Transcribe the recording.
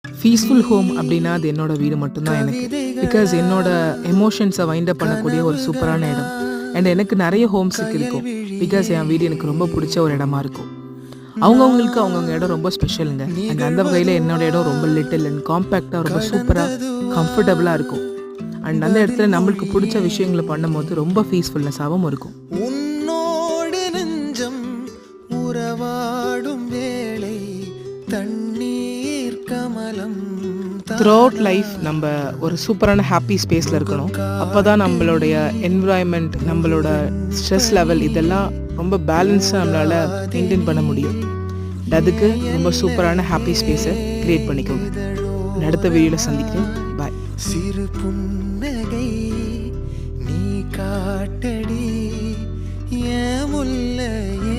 Peaceful home அப்படின்னா அது என்னோட வீடு மட்டும்தான் எனக்கு. பிகாஸ் என்னோட எமோஷன்ஸை வைண்ட் அப் பண்ணக்கூடிய ஒரு சூப்பரான இடம். அண்ட் எனக்கு நிறைய ஹோம் சிக் இருக்கும். பிகாஸ் என் வீடு எனக்கு ரொம்ப பிடிச்ச ஒரு இடமா இருக்கும். அவங்கவுங்களுக்கு அவங்கவுங்க இடம் ரொம்ப ஸ்பெஷலுங்க. அண்ட் அந்த வகையில் என்னோட இடம் ரொம்ப லிட்டில் அண்ட் காம்பேக்டாக ரொம்ப சூப்பராக கம்ஃபர்டபுளாக இருக்கும். அண்ட் அந்த இடத்துல நம்மளுக்கு பிடிச்ச விஷயங்களை பண்ணும்போது ரொம்ப பீஸ்ஃபுல்னஸாகவும் இருக்கும். உன்னோடு நெஞ்சம் உறவாடும் வேளை தண்ணீர் கமலம் த்ரூ அவுட் லைஃப் நம்ம ஒரு சூப்பரான ஹாப்பி ஸ்பேஸில் இருக்கணும். அப்போ தான் நம்மளுடைய என்விரான்மெண்ட், நம்மளோட ஸ்ட்ரெஸ் லெவல் இதெல்லாம் ரொம்ப பேலன்ஸாக நம்மளால் மெயின்டைன் பண்ண முடியும். அதுக்கு ரொம்ப சூப்பரான ஹாப்பி ஸ்பேஸை க்ரியேட் பண்ணிக்கோங்க. அடுத்த வீடியோவில் சந்திக்கிறேன். பாய். சிறு புன்னகை நீ காட்டடி ஏ முல்லையே